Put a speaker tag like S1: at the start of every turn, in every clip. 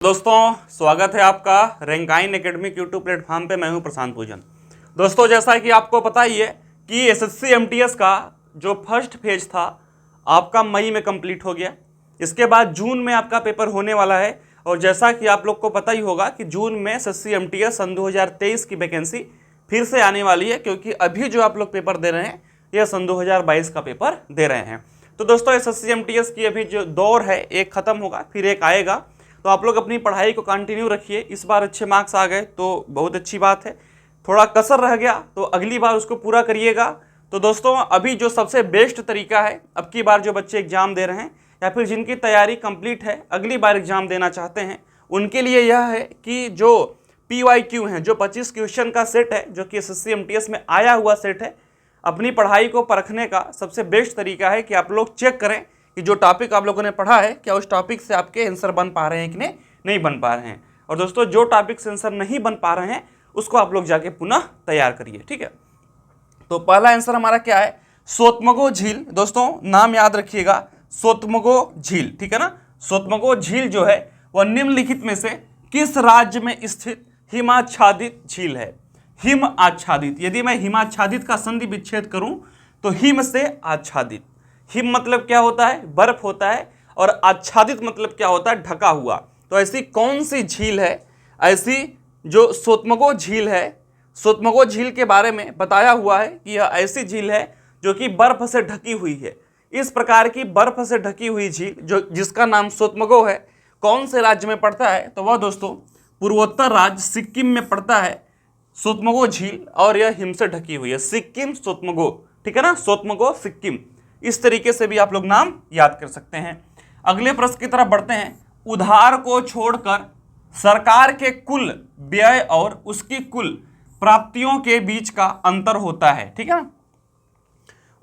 S1: दोस्तों स्वागत है आपका रैंकाइन एकेडमिक यूट्यूब प्लेटफॉर्म पे। मैं हूं प्रशांत पूजन। दोस्तों जैसा कि आपको पता ही है कि एसएससी एमटीएस का जो फर्स्ट फेज था आपका मई में कंप्लीट हो गया। इसके बाद जून में आपका पेपर होने वाला है। और जैसा कि आप लोग को पता ही होगा कि जून में एसएससी एमटीएस सन 2023 की वैकेंसी फिर से आने वाली है, क्योंकि अभी जो आप लोग पेपर दे रहे हैं यह सन 2022 का पेपर दे रहे हैं। तो दोस्तों एसएससी एमटीएस की अभी जो दौर है एक ख़त्म होगा, फिर एक आएगा। तो आप लोग अपनी पढ़ाई को कंटिन्यू रखिए। इस बार अच्छे मार्क्स आ गए तो बहुत अच्छी बात है, थोड़ा कसर रह गया तो अगली बार उसको पूरा करिएगा। तो दोस्तों अभी जो सबसे बेस्ट तरीका है, अब की बार जो बच्चे एग्जाम दे रहे हैं या फिर जिनकी तैयारी कंप्लीट है, अगली बार एग्जाम देना चाहते हैं, उनके लिए यह है कि जो PYQ हैं, जो 25 क्वेश्चन का सेट है, जो कि एसएससी एमटीएस में आया हुआ सेट है, अपनी पढ़ाई को परखने का सबसे बेस्ट तरीका है कि आप लोग चेक करें कि जो टॉपिक आप लोगों ने पढ़ा है क्या उस टॉपिक से आपके आंसर बन पा रहे हैं कि नहीं बन पा रहे हैं। और दोस्तों जो टॉपिक से आंसर नहीं बन पा रहे हैं उसको आप लोग जाके पुनः तैयार करिए, ठीक है। तो पहला आंसर हमारा क्या है? सोतमगो झील। दोस्तों नाम याद रखिएगा, सोतमगो झील, ठीक है ना। सोतमगो झील जो है वह निम्नलिखित में से किस राज्य में स्थित हिमाच्छादित झील है? हिम आच्छादित। यदि मैं हिमाच्छादित का संधि विच्छेद करूं तो हिम से आच्छादित। हिम मतलब क्या होता है? बर्फ होता है। और आच्छादित मतलब क्या होता है? ढका हुआ। तो ऐसी कौन सी झील है? ऐसी जो सोतमगो झील है, सोतमगो झील के बारे में बताया हुआ है कि यह ऐसी झील है जो कि बर्फ से ढकी हुई है। इस प्रकार की बर्फ से ढकी हुई झील जो जिसका नाम सोतमगो है, कौन से राज्य में पड़ता है? तो वह दोस्तों पूर्वोत्तर राज्य सिक्किम में पड़ता है सोतमगो झील, और यह हिम से ढकी हुई है। सिक्किम सोतमगो, ठीक है ना, सोतमगो सिक्किम। इस तरीके से भी आप लोग नाम याद कर सकते हैं। अगले प्रश्न की तरफ बढ़ते हैं। उधार को छोड़कर सरकार के कुल व्यय और उसकी कुल प्राप्तियों के बीच का अंतर होता है, ठीक है ना।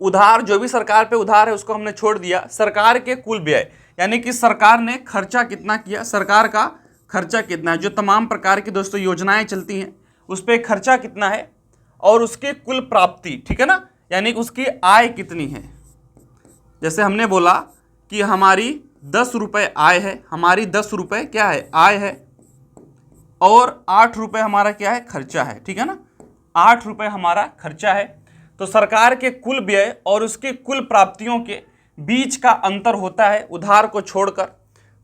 S1: उधार, जो भी सरकार पे उधार है उसको हमने छोड़ दिया। सरकार के कुल व्यय यानी कि सरकार ने खर्चा कितना किया, सरकार का खर्चा कितना है, जो तमाम प्रकार की दोस्तों योजनाएं चलती हैं उस पर खर्चा कितना है, और उसके कुल प्राप्ति, ठीक है ना, यानी कि उसकी आय कितनी है। जैसे हमने बोला कि हमारी 10 रुपये आय है, हमारी 10 रुपये क्या है? आय है, और 8 रुपये हमारा क्या है? खर्चा है, ठीक है ना। 8 रुपये हमारा खर्चा है। तो सरकार के कुल व्यय और उसके कुल प्राप्तियों के बीच का अंतर होता है उधार को छोड़कर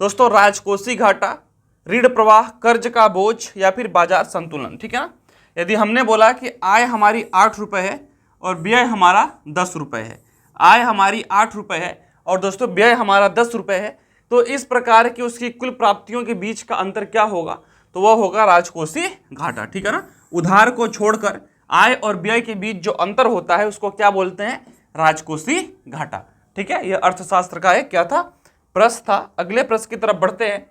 S1: दोस्तों राजकोषीय घाटा, ऋण प्रवाह, कर्ज का बोझ या फिर बाजार संतुलन, ठीक है ना। यदि हमने बोला कि आय हमारी 8 रुपये है और व्यय हमारा 10 रुपये है, आय हमारी 8 रुपये है और दोस्तों व्यय हमारा 10 रुपये है, तो इस प्रकार की उसकी कुल प्राप्तियों के बीच का अंतर क्या होगा? तो वह होगा राजकोषीय घाटा, ठीक है ना। उधार को छोड़कर आय और व्यय के बीच जो अंतर होता है उसको क्या बोलते हैं? राजकोषीय घाटा, ठीक है। यह अर्थशास्त्र का एक क्या था? प्रश्न था। अगले प्रश्न की तरफ बढ़ते हैं।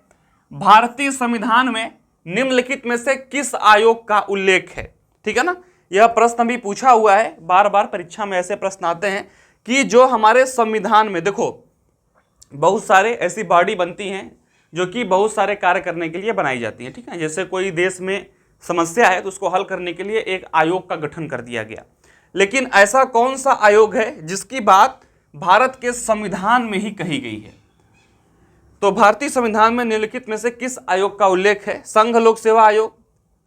S1: भारतीय संविधान में निम्नलिखित में से किस आयोग का उल्लेख है? ठीक है ना, यह प्रश्न भी पूछा हुआ है, बार बार परीक्षा में ऐसे प्रश्न आते हैं कि जो हमारे संविधान में, देखो बहुत सारे ऐसी बॉडी बनती हैं जो कि बहुत सारे कार्य करने के लिए बनाई जाती हैं, ठीक है। जैसे कोई देश में समस्या है तो उसको हल करने के लिए एक आयोग का गठन कर दिया गया। लेकिन ऐसा कौन सा आयोग है जिसकी बात भारत के संविधान में ही कही गई है? तो भारतीय संविधान में निम्नलिखित में से किस आयोग का उल्लेख है? संघ लोक सेवा आयोग,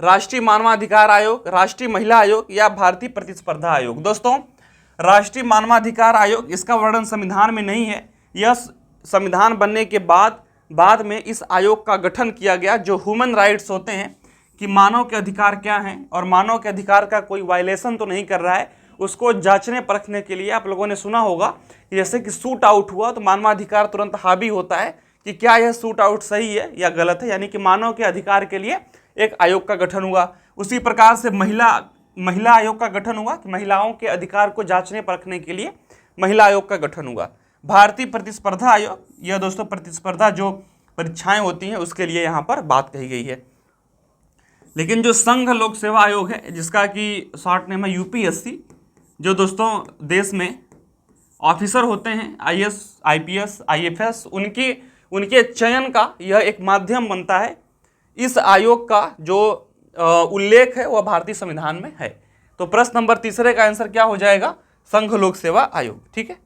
S1: राष्ट्रीय मानवाधिकार आयोग, राष्ट्रीय महिला आयोग या भारतीय प्रतिस्पर्धा आयोग? दोस्तों राष्ट्रीय मानवाधिकार आयोग, इसका वर्णन संविधान में नहीं है। यह संविधान बनने के बाद में इस आयोग का गठन किया गया, जो ह्यूमन राइट्स होते हैं कि मानव के अधिकार क्या हैं और मानव के अधिकार का कोई वायलेशन तो नहीं कर रहा है, उसको जांचने परखने के लिए। आप लोगों ने सुना होगा कि जैसे कि शूट आउट हुआ तो मानवाधिकार तुरंत हावी होता है कि क्या यह शूट आउट सही है या गलत है, यानी कि मानव के अधिकार के लिए एक आयोग का गठन हुआ। उसी प्रकार से महिला आयोग का गठन हुआ कि महिलाओं के अधिकार को जांचने परखने के लिए महिला आयोग का गठन हुआ। भारतीय प्रतिस्पर्धा आयोग, यह दोस्तों प्रतिस्पर्धा जो परीक्षाएं होती हैं उसके लिए यहाँ पर बात कही गई है। लेकिन जो संघ लोक सेवा आयोग है, जिसका कि शॉर्ट नेम है UPSC, जो दोस्तों देश में ऑफिसर होते हैं IAS, IPS, IFS, उनके चयन का यह एक माध्यम बनता है। इस आयोग का जो उल्लेख है वह भारतीय संविधान में है। तो प्रश्न नंबर 3 का आंसर क्या हो जाएगा? संघ लोक सेवा आयोग, ठीक है।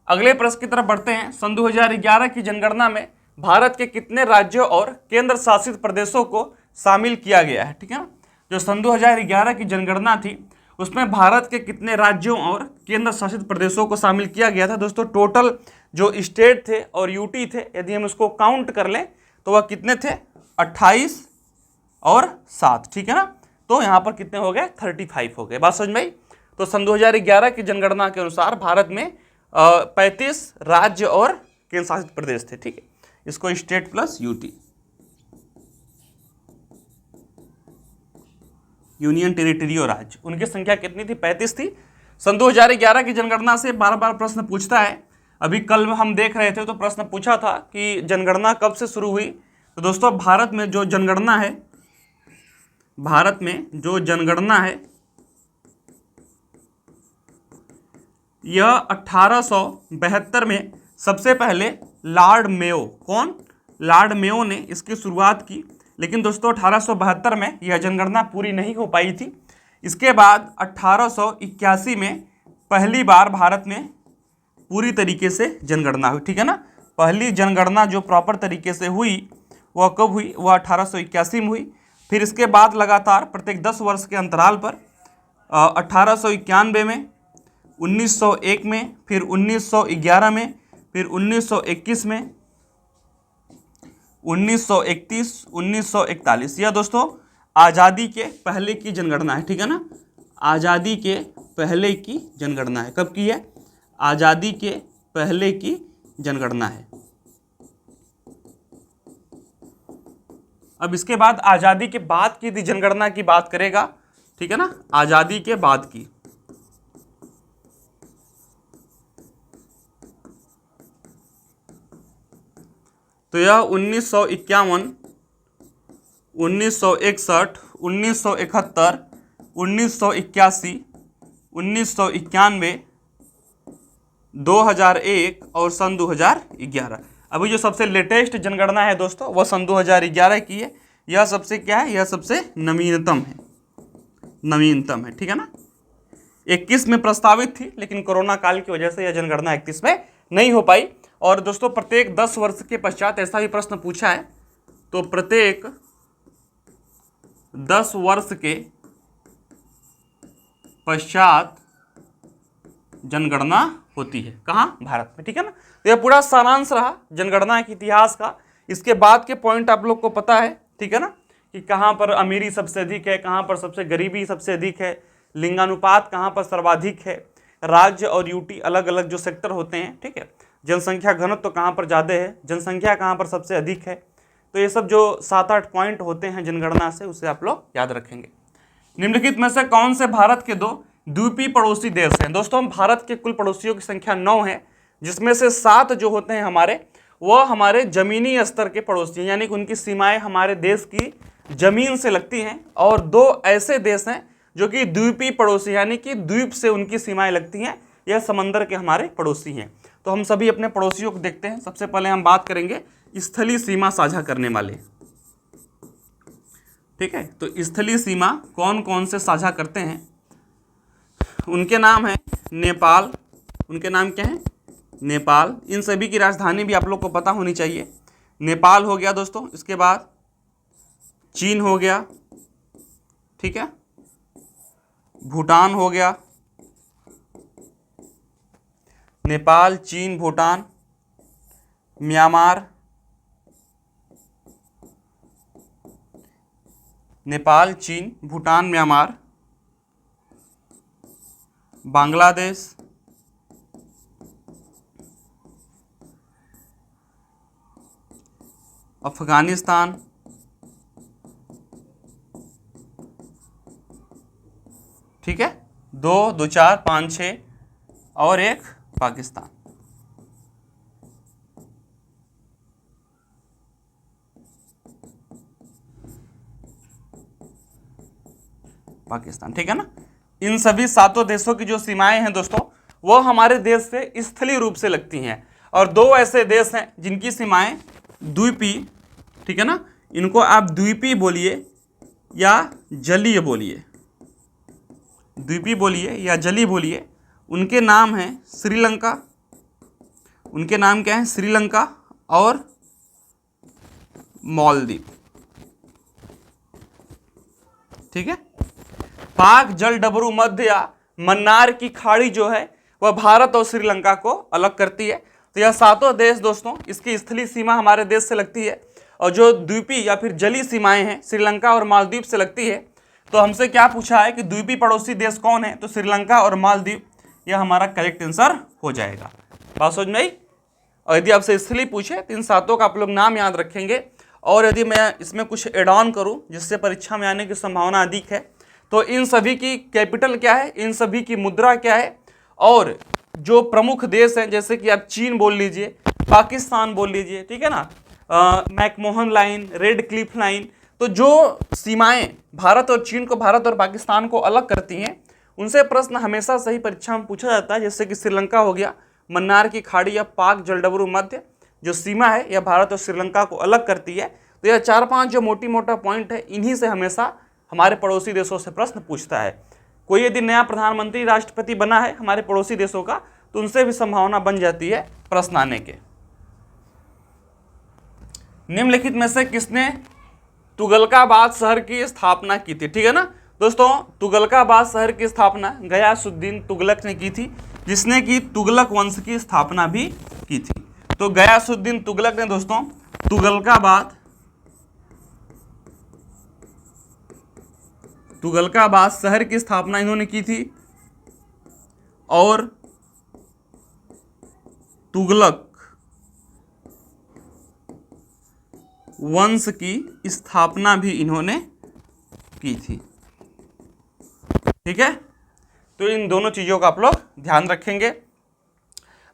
S1: अगले प्रश्न की तरफ बढ़ते हैं। सन 2011 की जनगणना में भारत के कितने राज्यों और केंद्र शासित प्रदेशों को शामिल किया गया है, ठीक है ना। जो सन 2011 की जनगणना थी उसमें भारत के कितने राज्यों और केंद्र शासित प्रदेशों को शामिल किया गया था दोस्तों। टोटल जो स्टेट थे और यूटी थे, यदि हम इसको काउंट कर लें तो वह कितने थे, 28 और 7, ठीक है ना। तो यहाँ पर कितने हो गए, 35 हो गए। बात समझ में आई। तो सन 2011 की जनगणना के अनुसार भारत में 35 राज्य और केंद्र शासित प्रदेश थे, ठीक है। इसको state plus UT, union territory और राज्य, उनकी संख्या कितनी थी, 35 थी। सन 2011 की जनगणना से बार बार प्रश्न पूछता है। अभी कल हम देख रहे थे तो प्रश्न पूछा था कि जनगणना कब से शुरू हुई। तो दोस्तों भारत में जो जनगणना है, भारत में जो जनगणना है यह 1872 में सबसे पहले लॉर्ड मेयो, कौन, लॉर्ड मेयो ने इसकी शुरुआत की। लेकिन दोस्तों 1872 में यह जनगणना पूरी नहीं हो पाई थी। इसके बाद 1881 में पहली बार भारत में पूरी तरीके से जनगणना हुई, ठीक है ना। पहली जनगणना जो प्रॉपर तरीके से हुई वह कब हुई, वह 1881 में हुई। फिर इसके बाद लगातार प्रत्येक 10 वर्ष के अंतराल पर 1891 में, 1901 में, फिर 1911 में, फिर 1921 में, 1931, 1941, यह दोस्तों आज़ादी के पहले की जनगणना है, ठीक है ना। आज़ादी के पहले की जनगणना है। कब की है, आज़ादी के पहले की जनगणना है। अब इसके बाद आज़ादी के बाद की जनगणना की बात करेगा, ठीक है ना, आज़ादी के बाद की। तो यह 1951, 1961, 1971, 1981, 1991, 2001 और सन 2011। अभी जो सबसे लेटेस्ट जनगणना है दोस्तों वह सन 2011 की है। यह सबसे क्या है, यह सबसे नवीनतम है, नवीनतम है, ठीक है ना। 21 में प्रस्तावित थी लेकिन कोरोना काल की वजह से यह जनगणना 31 में नहीं हो पाई। और दोस्तों प्रत्येक 10 वर्ष के पश्चात ऐसा भी प्रश्न पूछा है, तो प्रत्येक 10 वर्ष के पश्चात जनगणना होती है, कहाँ, भारत में, ठीक है ना। तो यह पूरा सारांश रहा जनगणना के इतिहास का। इसके बाद के पॉइंट आप लोग को पता है, ठीक है ना, कि कहाँ पर अमीरी सबसे अधिक है, कहाँ पर सबसे गरीबी सबसे अधिक है, लिंगानुपात कहाँ पर सर्वाधिक है, राज्य और यूटी अलग अलग जो सेक्टर होते हैं, ठीक है, जनसंख्या घनत्व तो कहाँ पर ज़्यादा है, जनसंख्या कहाँ पर सबसे अधिक है। तो ये सब जो 7-8 पॉइंट होते हैं जनगणना से, उसे आप लोग याद रखेंगे। निम्नलिखित में से कौन से भारत के 2 द्वीपीय पड़ोसी देश हैं। दोस्तों भारत के कुल पड़ोसियों की संख्या 9 है, जिसमें से 7 जो होते हैं हमारे, वह हमारे जमीनी स्तर के पड़ोसी हैं, यानी कि उनकी सीमाएं हमारे देश की जमीन से लगती हैं। और 2 ऐसे देश हैं जो कि द्वीपीय पड़ोसी, यानी कि द्वीप से उनकी सीमाएं लगती हैं, यह समंदर के हमारे पड़ोसी हैं। तो हम सभी अपने पड़ोसियों को देखते हैं। सबसे पहले हम बात करेंगे स्थलीय सीमा साझा करने वाले, ठीक है। तो स्थलीय सीमा कौन कौन से साझा करते हैं, उनके नाम है नेपाल, उनके नाम क्या है, नेपाल। इन सभी की राजधानी भी आप लोग को पता होनी चाहिए। नेपाल हो गया दोस्तों, इसके बाद चीन हो गया, ठीक है, भूटान हो गया, नेपाल, चीन, भूटान, म्यांमार, नेपाल, चीन, भूटान, म्यांमार, बांग्लादेश, अफगानिस्तान, ठीक है, 2, 2, 4, 5, 6 और एक पाकिस्तान। पाकिस्तान, ठीक है ना। इन सभी 7 देशों की जो सीमाएं हैं दोस्तों, वो हमारे देश से स्थलीय रूप से लगती हैं। और 2 ऐसे देश हैं जिनकी सीमाएं द्वीपीय, ठीक है ना, इनको आप द्वीपीय बोलिए या जलीय बोलिए, द्वीपीय बोलिए या जलीय बोलिए। उनके नाम हैं श्रीलंका, उनके नाम क्या है, श्रीलंका और मालदीव, ठीक है। पाक जल डबरू मध्य या मन्नार की खाड़ी जो है वह भारत और श्रीलंका को अलग करती है। तो यह सातों देश दोस्तों, इसकी स्थलीय सीमा हमारे देश से लगती है और जो द्वीपी या फिर जलीय सीमाएं हैं श्रीलंका और मालदीव से लगती है। तो हमसे क्या पूछा है कि द्वीपी पड़ोसी देश कौन है, तो श्रीलंका और मालदीव, यह हमारा करेक्ट आंसर हो जाएगा। बात समझ में आई। और यदि आपसे स्थलीय पूछे तो इन सातों का आप लोग नाम याद रखेंगे। और यदि मैं इसमें कुछ एड ऑन करूं जिससे परीक्षा में आने की संभावना अधिक है, तो इन सभी की कैपिटल क्या है, इन सभी की मुद्रा क्या है, और जो प्रमुख देश हैं जैसे कि आप चीन बोल लीजिए, पाकिस्तान बोल लीजिए, ठीक है ना, McMahon line, red Cliff line. तो जो सीमाएं भारत और चीन को, भारत और पाकिस्तान को अलग करती हैं, उनसे प्रश्न हमेशा सही परीक्षा में पूछा जाता है। जैसे कि श्रीलंका हो गया, मन्नार की खाड़ी या पाक जलडबरू मध्य जो सीमा है यह भारत और श्रीलंका को अलग करती है। तो यह 4-5 जो मोटी मोटा पॉइंट है, इन्हीं से हमेशा हमारे पड़ोसी देशों से प्रश्न पूछता है। कोई यदि नया प्रधानमंत्री राष्ट्रपति बना है हमारे पड़ोसी देशों का, तो उनसे भी संभावना बन जाती है प्रश्न आने के। निम्नलिखित में से किसने तुगलकाबाद शहर की स्थापना की थी, ठीक है ना दोस्तों। तुगलकाबाद शहर की स्थापना गयासुद्दीन तुगलक ने की थी, जिसने की तुगलक वंश की स्थापना भी की थी। तो गयासुद्दीन तुगलक ने दोस्तों तुगलकाबाद शहर की स्थापना इन्होंने की थी और तुगलक वंश की स्थापना भी इन्होंने की थी, ठीक है। तो इन दोनों चीजों का आप लोग ध्यान रखेंगे।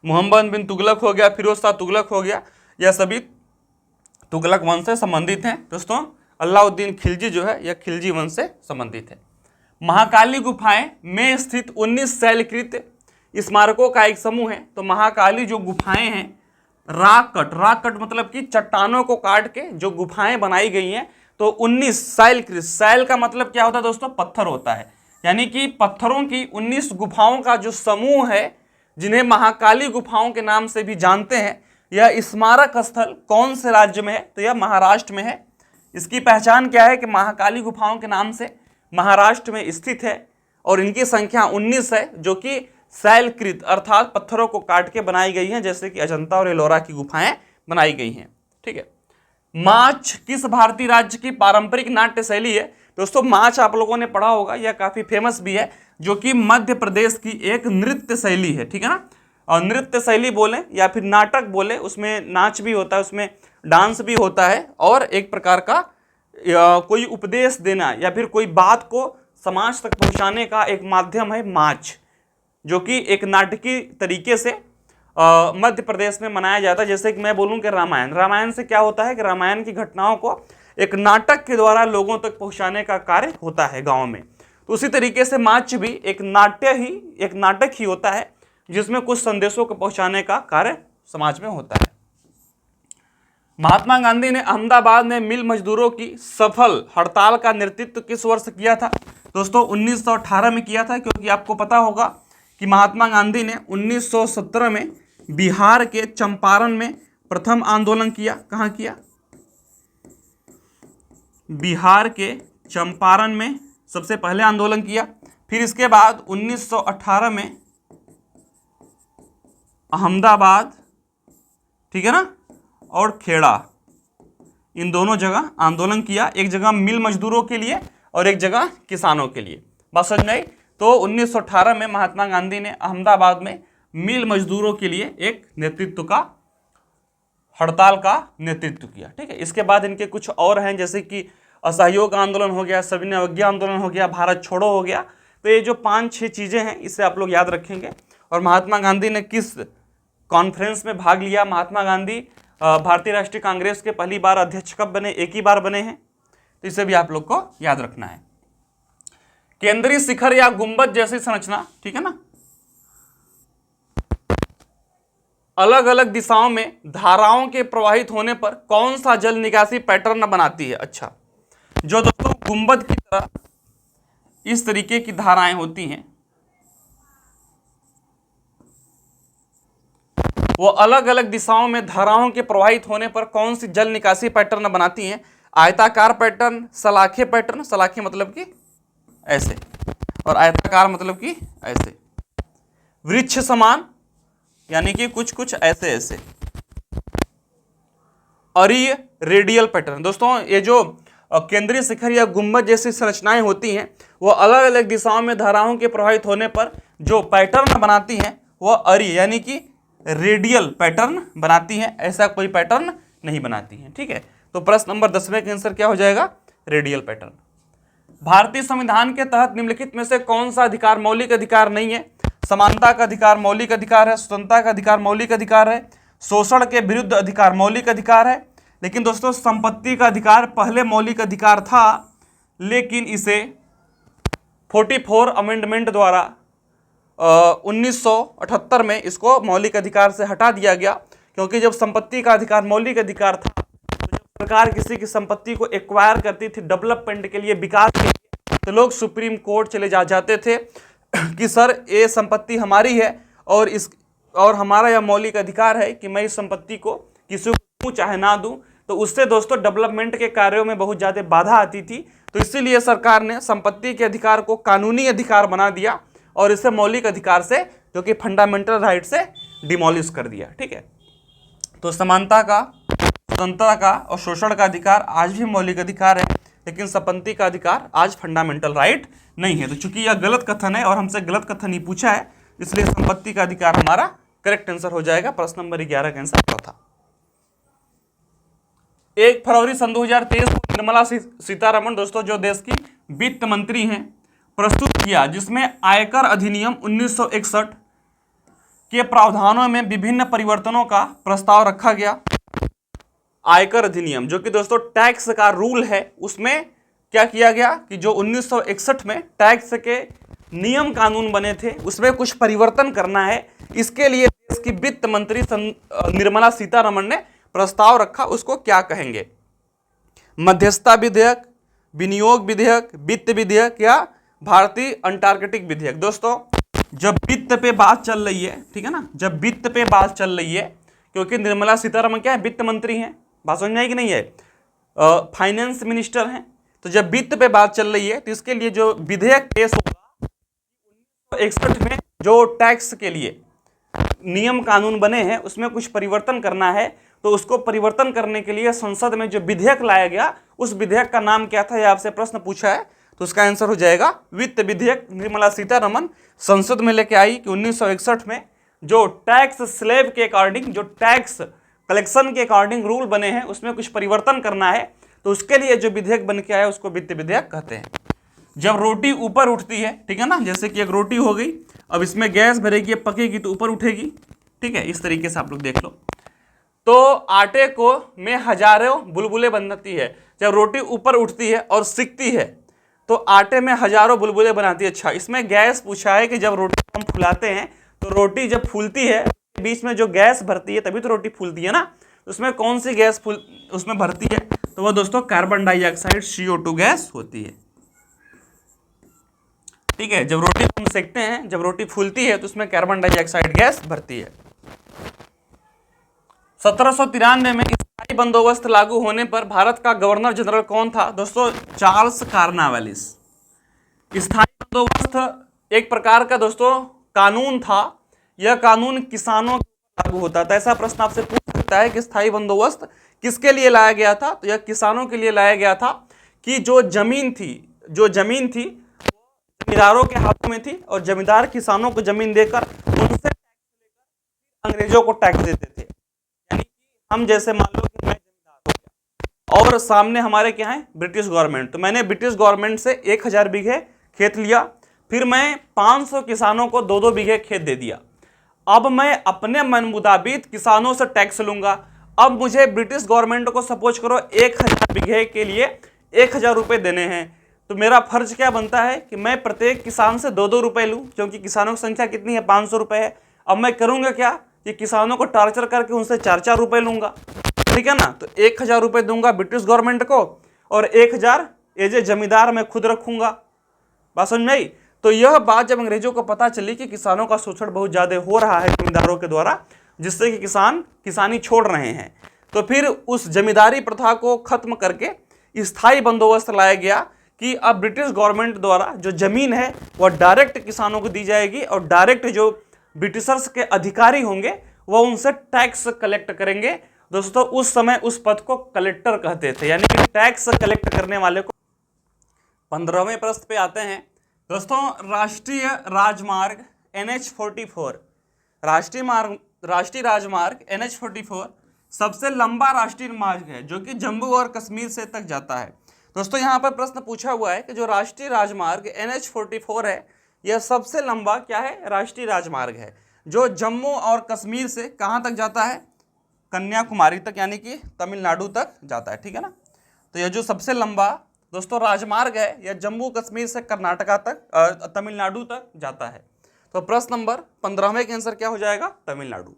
S1: मोहम्मद बिन तुगलक हो गया, फिरोज शाह तुगलक हो गया, यह सभी तुगलक वंश से संबंधित हैं दोस्तों। अलाउद्दीन खिलजी जो है यह खिलजी वंश से संबंधित है। महाकाली गुफाएं में स्थित 19 शैलकृत स्मारकों का एक समूह है। तो महाकाली जो गुफाएं हैं, राक कट मतलब कि चट्टानों को काट के जो गुफाएं बनाई गई हैं, तो 19 शैलकृत, शैल का मतलब क्या होता है दोस्तों, पत्थर होता है। यानी कि पत्थरों की 19 गुफाओं का जो समूह है, जिन्हें महाकाली गुफाओं के नाम से भी जानते हैं, यह स्मारक स्थल कौन से राज्य में है, तो यह महाराष्ट्र में है। इसकी पहचान क्या है कि महाकाली गुफाओं के नाम से महाराष्ट्र में स्थित है और इनकी संख्या 19 है, जो कि शैलकृत अर्थात पत्थरों को काट के बनाई गई हैं, जैसे कि अजंता और एलोरा की गुफाएं बनाई गई हैं, ठीक है। माच किस भारतीय राज्य की पारंपरिक नाट्य शैली है। दोस्तों माच आप लोगों ने पढ़ा होगा, यह काफी फेमस भी है, जो कि मध्य प्रदेश की एक नृत्य शैली है, ठीक है ना। और नृत्य शैली बोले या फिर नाटक बोले, उसमें नाच भी होता है, उसमें डांस भी होता है, और एक प्रकार का कोई उपदेश देना या फिर कोई बात को समाज तक पहुंचाने का एक माध्यम है माच, जो कि एक नाटकीय तरीके से मध्य प्रदेश में मनाया जाता है। जैसे कि मैं बोलूं कि रामायण से क्या होता है कि रामायण की घटनाओं को एक नाटक के द्वारा लोगों तक पहुंचाने का कार्य होता है गांव में। तो उसी तरीके से माच भी एक नाटक ही होता है, जिसमें कुछ संदेशों को पहुंचाने का कार्य समाज में होता है। महात्मा गांधी ने अहमदाबाद में मिल मजदूरों की सफल हड़ताल का नेतृत्व किस वर्ष किया था। दोस्तों 1918 में किया था, क्योंकि आपको पता होगा कि महात्मा गांधी ने 1917 में बिहार के चंपारण में प्रथम आंदोलन किया। कहाँ किया? बिहार के चंपारण में सबसे पहले आंदोलन किया। फिर इसके बाद 1918 में अहमदाबाद, ठीक है ना, और खेड़ा, इन दोनों जगह आंदोलन किया। एक जगह मिल मजदूरों के लिए और एक जगह किसानों के लिए। बात समझ में आई? तो 1918 में महात्मा गांधी ने अहमदाबाद में मिल मजदूरों के लिए एक नेतृत्व का, हड़ताल का नेतृत्व किया, ठीक है। इसके बाद इनके कुछ और हैं, जैसे कि असहयोग आंदोलन हो गया, सविनय अवज्ञा आंदोलन हो गया, भारत छोड़ो हो गया। तो ये जो 5-6 चीजें हैं, इसे आप लोग याद रखेंगे। और महात्मा गांधी ने किस कॉन्फ्रेंस में भाग लिया? महात्मा गांधी भारतीय राष्ट्रीय कांग्रेस के पहली बार अध्यक्ष कब बने? एक ही बार बने हैं, तो इसे भी आप लोग को याद रखना है। केंद्रीय शिखर या गुंबद जैसी संरचना, ठीक है ना, अलग अलग दिशाओं में धाराओं के प्रवाहित होने पर कौन सा जल निकासी पैटर्न बनाती है? अच्छा, जो दोस्तों गुंबद की तरह इस तरीके की धाराएं होती हैं, वो अलग अलग दिशाओं में धाराओं के प्रवाहित होने पर कौन सी जल निकासी पैटर्न बनाती हैं? आयताकार पैटर्न, सलाखे पैटर्न, सलाखे मतलब कि ऐसे, और आयताकार मतलब कि ऐसे, वृक्ष समान यानी कि कुछ कुछ ऐसे ऐसे, और ये रेडियल पैटर्न। दोस्तों ये जो केंद्रीय शिखर या गुंबद जैसी संरचनाएं होती हैं वो अलग अलग दिशाओं में धाराओं के प्रभावित होने पर जो पैटर्न बनाती हैं वो अरी यानी कि रेडियल पैटर्न बनाती हैं, ऐसा कोई पैटर्न नहीं बनाती हैं। ठीक है, तो प्रश्न नंबर 10वें का आंसर क्या हो जाएगा? Radial pattern. भारतीय संविधान के तहत निम्नलिखित में से कौन सा अधिकार मौलिक अधिकार नहीं है? समानता का अधिकार मौलिक अधिकार है, स्वतंत्रता का अधिकार मौलिक अधिकार है, शोषण के विरुद्ध अधिकार मौलिक अधिकार है। लेकिन दोस्तों संपत्ति का अधिकार पहले मौलिक अधिकार था, लेकिन इसे 44 अमेंडमेंट द्वारा 1978 में इसको मौलिक अधिकार से हटा दिया गया, क्योंकि जब संपत्ति का अधिकार मौलिक अधिकार था तो जब सरकार किसी की संपत्ति को एक्वायर करती थी डेवलपमेंट के लिए, विकास के लिए, तो लोग सुप्रीम कोर्ट चले जाते थे कि सर ये संपत्ति हमारी है और हमारा यह मौलिक अधिकार है कि मैं इस संपत्ति को किसी को दूं चाहे ना दूं। तो उससे दोस्तों डेवलपमेंट के कार्यों में बहुत ज़्यादा बाधा आती थी, तो इसीलिए सरकार ने संपत्ति के अधिकार को कानूनी अधिकार बना दिया और इसे मौलिक अधिकार से, जो कि फंडामेंटल राइट से, डिमोलिश कर दिया। ठीक है, तो समानता का, स्वतंत्रता का और शोषण का अधिकार आज भी मौलिक अधिकार है, लेकिन संपत्ति का अधिकार आज फंडामेंटल राइट नहीं है। तो चूंकि यह गलत कथन है और हमसे गलत कथन ही पूछा है, इसलिए संपत्ति का अधिकार हमारा करेक्ट आंसर हो जाएगा। प्रश्न नंबर 11 का आंसर चौथा। 1 फरवरी सन 2023 को निर्मला सीतारमण दोस्तों जो देश की वित्त मंत्री हैं, प्रस्तुत किया जिसमें आयकर अधिनियम 1961 के प्रावधानों में विभिन्न परिवर्तनों का प्रस्ताव रखा गया। आयकर अधिनियम जो कि दोस्तों टैक्स का रूल है, उसमें क्या किया गया कि जो 1961 में टैक्स के नियम कानून बने थे उसमें कुछ परिवर्तन करना है। इसके लिए देश की वित्त मंत्री निर्मला सीतारमण ने प्रस्ताव रखा, उसको क्या कहेंगे? मध्यस्थता विधेयक, विनियोग विधेयक, वित्त विधेयक या भारतीय अंटार्कटिक विधेयक। दोस्तों जब वित्त पे बात चल रही है, ठीक है ना, जब वित्त पे बात चल रही है, क्योंकि निर्मला सीतारमण क्या है? वित्त मंत्री हैं, बात समझ में आई कि नहीं है? फाइनेंस मिनिस्टर हैं। तो जब वित्त पे बात चल रही है तो इसके लिए जो विधेयक पेश होगा 1961 में जो टैक्स के लिए नियम कानून बने हैं उसमें कुछ परिवर्तन करना है, तो उसको परिवर्तन करने के लिए संसद में जो विधेयक लाया गया उस विधेयक का नाम क्या था? यह आपसे प्रश्न पूछा है, तो उसका आंसर हो जाएगा वित्त विधेयक। निर्मला सीतारमण संसद में लेके आई कि 1961 में जो टैक्स स्लैब के अकॉर्डिंग, जो टैक्स कलेक्शन के अकॉर्डिंग रूल बने हैं उसमें कुछ परिवर्तन करना है, तो उसके लिए जो विधेयक बन के आया उसको वित्त विधेयक कहते हैं। जब रोटी ऊपर उठती है, ठीक है ना, जैसे कि एक रोटी हो गई, अब इसमें गैस भरेगी, पकेगी तो ऊपर उठेगी, ठीक है, इस तरीके से आप लोग देख लो। तो आटे को में हजारों बुलबुले बनती है। जब रोटी ऊपर उठती है और सिकती है तो आटे में हजारों बुलबुले बनाती है। अच्छा, इसमें गैस पूछा है कि जब रोटी हम फुलाते हैं तो रोटी जब फूलती है बीच में जो गैस भरती है तभी तो रोटी फूलती है ना, उसमें कौन सी गैस उसमें भरती है? तो वह दोस्तों कार्बन डाइऑक्साइड CO2 गैस होती है। ठीक है, जब रोटी हम सेकते हैं, जब रोटी फूलती है तो उसमें कार्बन डाइऑक्साइड गैस भरती है। 1793 में स्थायी बंदोबस्त लागू होने पर भारत का गवर्नर जनरल कौन था? दोस्तों चार्ल्स कॉर्नवालिस। स्थायी बंदोबस्त एक प्रकार का दोस्तों कानून था, यह कानून किसानों पर लागू होता था। ऐसा प्रश्न आपसे पूछ सकता है कि स्थायी बंदोबस्त किसके लिए लाया गया था? तो यह किसानों के लिए लाया गया था कि जो जमीन थी जमींदारों के हाथों में थी और जमींदार किसानों को जमीन देकर उनसे अंग्रेजों को टैक्स देते थे। यानी कि हम जैसे मान लो कि मैं जमींदार हो गया और सामने हमारे क्या है? British government. तो मैंने ब्रिटिश गवर्नमेंट से 1000 बीघे खेत लिया, फिर मैं 500 किसानों को 2-2 बीघे खेत दे दिया। अब मैं अपने मन मुताबिक किसानों से टैक्स लूंगा। अब मुझे ब्रिटिश गवर्नमेंट को सपोज करो 1000 बीघे के लिए 1000 रुपये देने हैं, तो मेरा फर्ज क्या बनता है कि मैं प्रत्येक किसान से 2-2 रुपये लूँ, क्योंकि किसानों की संख्या कितनी है? 500 रुपये है। अब मैं करूँगा क्या कि किसानों को टार्चर करके उनसे 4-4 रुपये लूँगा, ठीक है ना। तो 1000 रुपये दूंगा ब्रिटिश गवर्नमेंट को और 1000 एज ए जमींदार मैं खुद रखूँगा। बात समझ में आई? तो यह बात जब अंग्रेजों को पता चली कि किसानों का शोषण बहुत ज़्यादा हो रहा है जमींदारों के द्वारा, जिससे कि किसान किसानी छोड़ रहे हैं। तो फिर उस जमींदारी प्रथा को खत्म करके स्थायी बंदोबस्त लाया गया कि अब ब्रिटिश गवर्नमेंट द्वारा जो जमीन है वह डायरेक्ट किसानों को दी जाएगी और डायरेक्ट जो ब्रिटिशर्स के अधिकारी होंगे वह उनसे टैक्स कलेक्ट करेंगे। दोस्तों उस समय उस पद को कलेक्टर कहते थे, यानी कि टैक्स कलेक्ट करने वाले को। 15वें प्रश्न पे आते हैं दोस्तों, राष्ट्रीय राजमार्ग NH44, राष्ट्रीय राजमार्ग NH44 सबसे लंबा राष्ट्रीय मार्ग है जो कि जम्मू और कश्मीर से तक जाता है। दोस्तों यहाँ पर प्रश्न पूछा हुआ है कि जो राष्ट्रीय राजमार्ग NH44 है यह सबसे लंबा क्या है, राष्ट्रीय राजमार्ग है जो जम्मू और कश्मीर से कहाँ तक जाता है, कन्याकुमारी तक, यानी कि तमिलनाडु तक जाता है। ठीक है ना। तो यह जो सबसे लंबा दोस्तों राजमार्ग है यह जम्मू कश्मीर से कर्नाटका तक तमिलनाडु तक जाता है। तो प्रश्न नंबर 15वें का आंसर क्या हो जाएगा, तमिलनाडु।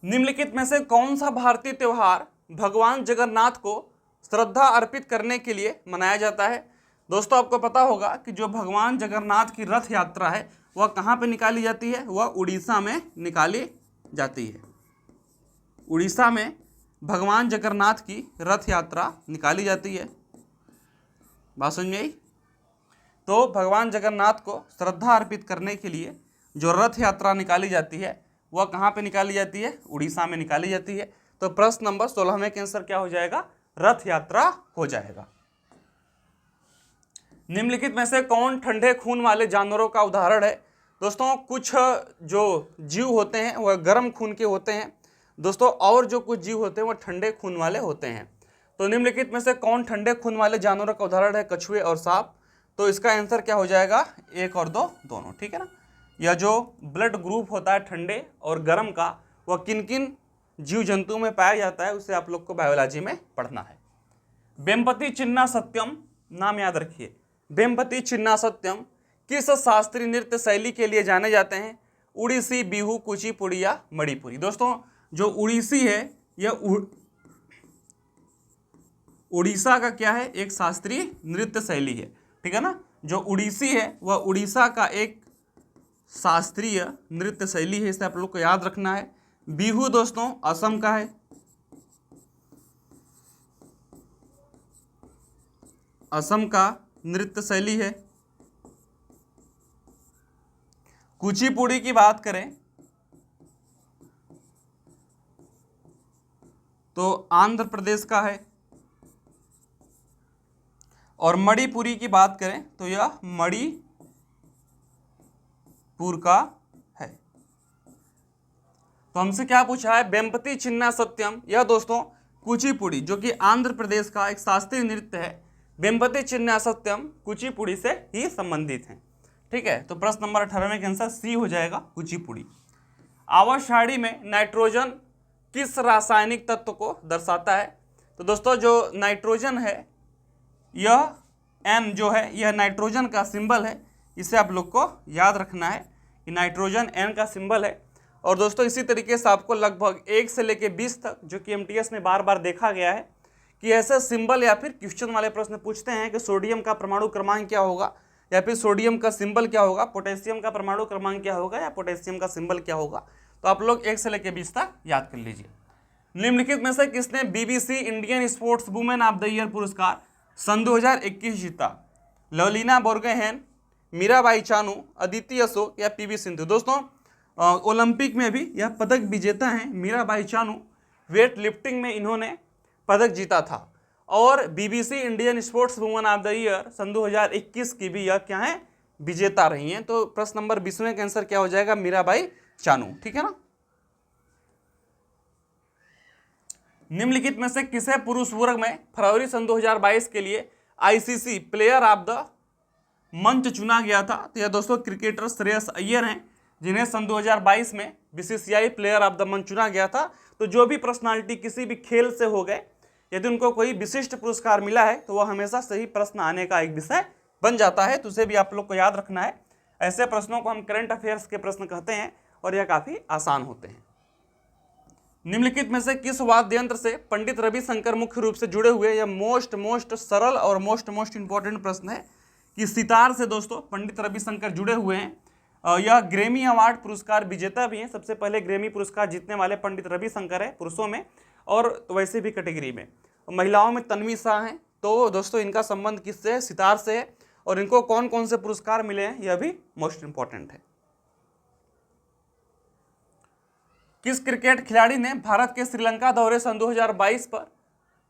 S1: निम्नलिखित में से कौन सा भारतीय त्योहार भगवान जगन्नाथ को श्रद्धा अर्पित करने के लिए मनाया जाता है। दोस्तों आपको पता होगा कि जो भगवान जगन्नाथ की रथ यात्रा है वह कहाँ पे निकाली जाती है, वह उड़ीसा में निकाली जाती है। उड़ीसा में भगवान जगन्नाथ की रथ यात्रा निकाली जाती है। बात समझ में आई। तो भगवान जगन्नाथ को श्रद्धा अर्पित करने के लिए जो रथ यात्रा निकाली जाती है वह कहाँ पे निकाली जाती है, उड़ीसा में निकाली जाती है। तो प्रश्न नंबर 16वें का आंसर क्या हो जाएगा, रथ यात्रा हो जाएगा। निम्नलिखित में से कौन ठंडे खून वाले जानवरों का उदाहरण है। दोस्तों कुछ जो जीव होते हैं वह गर्म खून के होते हैं दोस्तों, और जो कुछ जीव होते हैं वह ठंडे खून वाले होते हैं। तो निम्नलिखित में से कौन ठंडे खून वाले जानवरों का उदाहरण है, कछुए और सांप। तो इसका आंसर क्या हो जाएगा, 1 और 2 दोनों। ठीक है ना। यह जो ब्लड ग्रुप होता है ठंडे और गर्म का वह किन किन जीव जंतुओं में पाया जाता है उसे आप लोग को बायोलॉजी में पढ़ना है। वेम्पति चिन्ना सत्यम, नाम याद रखिए, वेम्पति चिन्ना सत्यम किस शास्त्रीय नृत्य शैली के लिए जाने जाते हैं, उड़ीसी, बिहू, कुचिपुड़ी या मणिपुरी। दोस्तों जो उड़ीसी है यह उड़ीसा का क्या है, एक शास्त्रीय नृत्य शैली है। ठीक है ना। जो उड़ीसी है वह उड़ीसा का एक शास्त्रीय नृत्य शैली है, इसे आप लोग को याद रखना है। बिहू दोस्तों असम का है, असम का नृत्य शैली है। कुचिपुड़ी की बात करें तो आंध्र प्रदेश का है, और मणिपुरी की बात करें तो यह मणिपुर का है। तो हमसे क्या पूछा है, वेम्पति चिन्ना सत्यम, यह दोस्तों कुचिपुड़ी जो कि आंध्र प्रदेश का एक शास्त्रीय नृत्य है, वेम्पति चिन्ना सत्यम कुचिपुड़ी से ही संबंधित है। ठीक है। तो प्रश्न नंबर 18वें का आंसर सी हो जाएगा, कुचिपुड़ी। आवर्त सारणी में नाइट्रोजन किस रासायनिक तत्व को दर्शाता है। तो दोस्तों जो नाइट्रोजन है यह N जो है यह नाइट्रोजन का सिंबल है, इसे आप लोग को याद रखना है कि नाइट्रोजन N का सिंबल है। और दोस्तों इसी तरीके से आपको लगभग 1 से लेकर 20 तक जो कि MTS में बार बार देखा गया है कि ऐसे सिंबल या फिर क्वेश्चन वाले प्रश्न पूछते हैं कि सोडियम का परमाणु क्रमांक क्या होगा, या फिर सोडियम का सिंबल क्या होगा, पोटेशियम का परमाणु क्रमांक क्या होगा, या पोटेशियम का सिंबल क्या होगा। तो आप लोग 1 से लेकर 20 तक याद कर लीजिए। निम्नलिखित में से किसने BBC Indian sports women of the year पुरस्कार सन 2021 जीता। लवलीना बोर्गोहेन, मीराबाई चानू, अदिति अशोक या PV सिंधु। दोस्तों ओलंपिक में भी यह पदक विजेता हैं मीराबाई चानू, वेट लिफ्टिंग में इन्होंने पदक जीता था। और BBC Indian sports women of the year सन 2021 की भी यह क्या है, विजेता रही हैं। तो प्रश्न नंबर 20वें का आंसर क्या हो जाएगा, मीराबाई चानू। ठीक है ना। निम्नलिखित में से किसे पुरुष वर्ग में फरवरी सन 2022 के लिए ICC प्लेयर ऑफ द मंच चुना गया था। तो यह दोस्तों क्रिकेटर श्रेयस अय्यर हैं जिन्हें सन 2022 में BCCI प्लेयर ऑफ द मंच चुना गया था। तो जो भी पर्सनालिटी किसी भी खेल से हो गए, यदि उनको कोई विशिष्ट पुरस्कार मिला है तो वह हमेशा सही प्रश्न आने का एक विषय बन जाता है। तो उसे भी आप लोग को याद रखना है। ऐसे प्रश्नों को हम करंट अफेयर्स के प्रश्न कहते हैं और यह काफ़ी आसान होते हैं। निम्नलिखित में से किस वाद्य यंत्र से पंडित रविशंकर मुख्य रूप से जुड़े हुए, यह मोस्ट सरल और मोस्ट इंपॉर्टेंट प्रश्न है कि सितार से दोस्तों पंडित रविशंकर जुड़े हुए हैं। यह ग्रेमी अवार्ड पुरस्कार विजेता भी हैं। सबसे पहले ग्रेमी पुरस्कार जीतने वाले पंडित रविशंकर है पुरुषों में, और तो वैसे भी कैटेगरी में। महिलाओं में तन्वी शाह हैं। तो दोस्तों इनका संबंध किससे है? सितार से है। और इनको कौन कौन से पुरस्कार मिले हैं यह भी मोस्ट इंपॉर्टेंट है। किस क्रिकेट खिलाड़ी ने भारत के श्रीलंका दौरे सन 2022 पर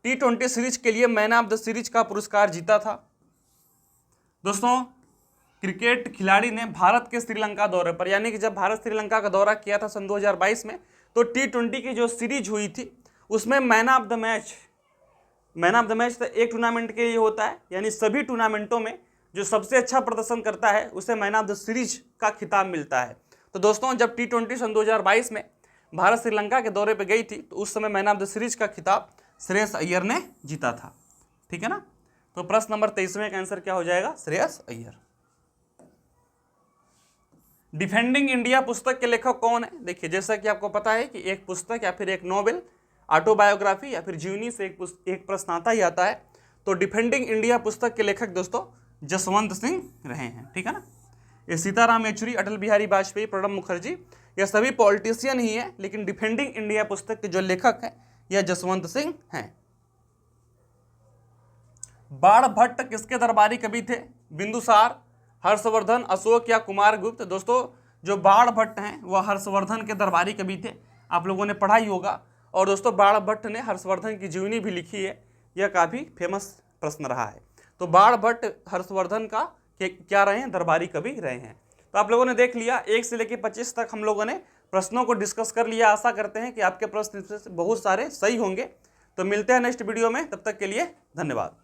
S1: T20 सीरीज के लिए मैन ऑफ द सीरीज का पुरस्कार जीता था? दोस्तों क्रिकेट खिलाड़ी ने भारत के श्रीलंका दौरे पर, यानी कि जब भारत श्रीलंका का दौरा किया था सन 2022 में, तो T20 की जो सीरीज हुई थी उसमें मैन ऑफ द मैच तो एक टूर्नामेंट के लिए होता है, यानी सभी टूर्नामेंटों में जो सबसे अच्छा प्रदर्शन करता है उसे मैन ऑफ द सीरीज का खिताब मिलता है। तो दोस्तों जब T20 सन 2022 में भारत श्रीलंका के दौरे पर गई थी तो उस समय मैन ऑफ द सीरीज का खिताब श्रेयस अय्यर ने जीता था। ठीक है ना। तो प्रश्न नंबर 23वें का आंसर क्या हो जाएगा? श्रेयस अय्यर। डिफेंडिंग इंडिया पुस्तक के लेखक कौन है? देखिए जैसा कि आपको पता है कि एक पुस्तक या फिर एक नॉवेल, ऑटोबायोग्राफी या फिर जीवनी से एक प्रश्न आता ही आता है। तो डिफेंडिंग इंडिया पुस्तक के लेखक दोस्तों जसवंत सिंह रहे हैं। ठीक है ना। ये सीताराम येचुरी, अटल बिहारी वाजपेयी, प्रणब मुखर्जी, ये सभी पॉलिटिशियन ही हैं, लेकिन डिफेंडिंग इंडिया पुस्तक के जो लेखक हैं यह जसवंत सिंह हैं। बाण भट्ट किसके दरबारी कवि थे? बिंदुसार, हर्षवर्धन, अशोक या कुमारगुप्त? दोस्तों जो बाण भट्ट हैं वह हर्षवर्धन के दरबारी कवि थे। आप लोगों ने पढ़ा ही होगा। और दोस्तों बाण भट्ट ने हर्षवर्धन की जीवनी भी लिखी है, यह काफ़ी फेमस प्रश्न रहा है। तो बाण भट्ट हर्षवर्धन का क्या रहे हैं? दरबारी कवि रहे हैं। तो आप लोगों ने देख लिया 1 से लेकर 25 तक हम लोगों ने प्रश्नों को डिस्कस कर लिया। आशा करते हैं कि आपके प्रश्न बहुत सारे सही होंगे। तो मिलते हैं नेक्स्ट वीडियो में, तब तक के लिए धन्यवाद।